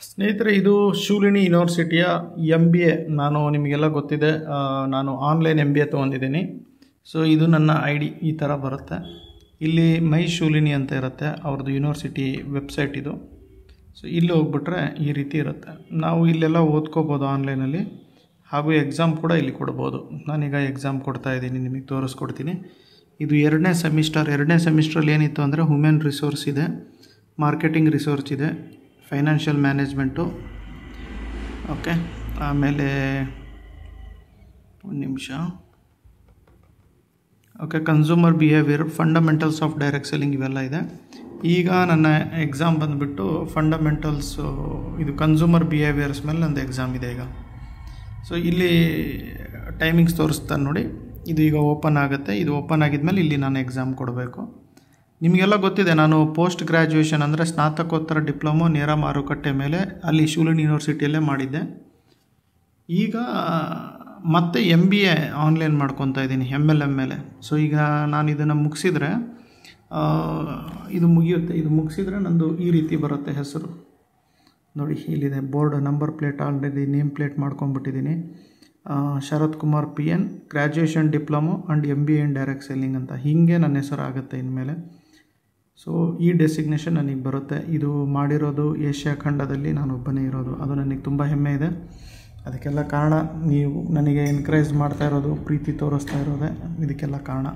ಸ್ನೇಹಿತರೆ, ಇದು ಶೂಲಿನಿ ಯೂನಿವರ್ಸಿಟಿಯ MBA. ನಾನು ನಿಮಗೆಲ್ಲ ಗೊತ್ತಿದೆ, ನಾನು ಆನ್ಲೈನ್ MBA ತೊಗೊಂಡಿದ್ದೀನಿ. ಸೊ ಇದು ನನ್ನ ID ಈ ಥರ ಬರುತ್ತೆ. ಇಲ್ಲಿ ಮೈ ಶೂಲಿನಿ ಅಂತ ಇರುತ್ತೆ, ಅವ್ರದ್ದು ಯೂನಿವರ್ಸಿಟಿ ವೆಬ್ಸೈಟ್ ಇದು. ಸೊ ಇಲ್ಲಿ ಹೋಗ್ಬಿಟ್ರೆ ಈ ರೀತಿ ಇರುತ್ತೆ. ನಾವು ಇಲ್ಲೆಲ್ಲ ಓದ್ಕೋಬೋದು ಆನ್ಲೈನಲ್ಲಿ, ಹಾಗೂ ಎಕ್ಸಾಮ್ ಕೂಡ ಇಲ್ಲಿ ಕೊಡ್ಬೋದು. ನಾನೀಗ ಎಕ್ಸಾಮ್ ಕೊಡ್ತಾಯಿದ್ದೀನಿ, ನಿಮಗೆ ತೋರಿಸ್ಕೊಡ್ತೀನಿ. ಇದು ಎರಡನೇ ಸೆಮಿಸ್ಟ್ರಲ್ಲಿ ಏನಿತ್ತು ಅಂದರೆ ಹ್ಯೂಮನ್ ರಿಸೋರ್ಸ್ ಇದೆ, ಮಾರ್ಕೆಟಿಂಗ್ ರಿಸೋರ್ಸ್ ಇದೆ, ಫೈನಾನ್ಷಿಯಲ್ ಮ್ಯಾನೇಜ್ಮೆಂಟು, ಓಕೆ. ಆಮೇಲೆ ಒಂದು ನಿಮಿಷ, okay, consumer behaviour, fundamentals of direct selling, ಇವೆಲ್ಲ ಇದೆ. ಈಗ ನನ್ನ ಎಕ್ಸಾಮ್ ಬಂದುಬಿಟ್ಟು ಫಂಡಮೆಂಟಲ್ಸು, ಇದು ಕನ್ಸ್ಯೂಮರ್ ಬಿಹೇವಿಯರ್ಸ್ ಮೇಲೆ ನಂದು ಎಕ್ಸಾಮ್ ಇದೆ ಈಗ. ಸೊ ಇಲ್ಲಿ ಟೈಮಿಂಗ್ಸ್ ತೋರಿಸ್ತಾನೆ ನೋಡಿ, ಇದು ಈಗ ಓಪನ್ ಆಗುತ್ತೆ. ಇದು ಓಪನ್ ಆಗಿದ್ಮೇಲೆ ಇಲ್ಲಿ ನಾನು ಎಕ್ಸಾಮ್ ಕೊಡಬೇಕು. ನಿಮಗೆಲ್ಲ ಗೊತ್ತಿದೆ, ನಾನು ಪೋಸ್ಟ್ ಗ್ರ್ಯಾಜುಯೇಷನ್ ಅಂದರೆ ಸ್ನಾತಕೋತ್ತರ ಡಿಪ್ಲೊಮೊ ನೇರ ಮಾರುಕಟ್ಟೆ ಮೇಲೆ ಅಲ್ಲಿ ಶೂಲಿನಿ ಯೂನಿವರ್ಸಿಟಿಯಲ್ಲೇ ಮಾಡಿದ್ದೆ. ಈಗ ಮತ್ತೆ MBA ಆನ್ಲೈನ್ ಮಾಡ್ಕೊತಾ ಇದ್ದೀನಿ MLM ಮೇಲೆ. ಸೊ ಈಗ ನಾನು ಇದನ್ನು ಮುಗಿಸಿದ್ರೆ ಇದು ಮುಗಿಯುತ್ತೆ. ಇದು ಮುಗಿಸಿದ್ರೆ ನಂದು ಈ ರೀತಿ ಬರುತ್ತೆ ಹೆಸರು ನೋಡಿ, ಇಲ್ಲಿದೆ board number plate, already name plate ಮಾಡ್ಕೊಂಡ್ಬಿಟ್ಟಿದ್ದೀನಿ. Sharath Kumar PN, graduation diploma and MBA in direct selling ಅಂತ ಹೀಗೆ ನನ್ನ ಹೆಸರು ಆಗುತ್ತೆ ಇನ್ಮೇಲೆ. ಸೊ ಈ ಡೆಸಿಗ್ನೇಷನ್ ನನಗೆ ಬರುತ್ತೆ. ಇದು ಮಾಡಿರೋದು ಏಷ್ಯಾ ಖಂಡದಲ್ಲಿ ನಾನು ಒಬ್ಬನೇ ಇರೋದು, ಅದು ನನಗೆ ತುಂಬ ಹೆಮ್ಮೆ ಇದೆ. ಅದಕ್ಕೆಲ್ಲ ಕಾರಣ ನೀವು ನನಗೆ ಎನ್ಕರೇಜ್ ಮಾಡ್ತಾ ಇರೋದು, ಪ್ರೀತಿ ತೋರಿಸ್ತಾ ಇರೋದೇ ಇದಕ್ಕೆಲ್ಲ ಕಾರಣ.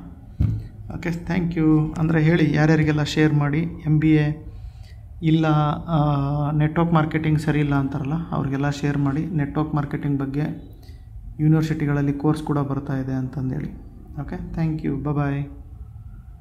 Okay, thank you. ಅಂದರೆ ಹೇಳಿ, ಯಾರ್ಯಾರಿಗೆಲ್ಲ ಶೇರ್ ಮಾಡಿ. MBA ಇಲ್ಲ, ನೆಟ್ವರ್ಕ್ ಮಾರ್ಕೆಟಿಂಗ್ ಸರಿ ಇಲ್ಲ ಅಂತಾರಲ್ಲ, ಅವ್ರಿಗೆಲ್ಲ ಶೇರ್ ಮಾಡಿ. ನೆಟ್ವರ್ಕ್ ಮಾರ್ಕೆಟಿಂಗ್ ಬಗ್ಗೆ ಯೂನಿವರ್ಸಿಟಿಗಳಲ್ಲಿ ಕೋರ್ಸ್ ಕೂಡ ಬರ್ತಾ ಇದೆ ಅಂತಂದೇಳಿ. Okay, thank you, bye.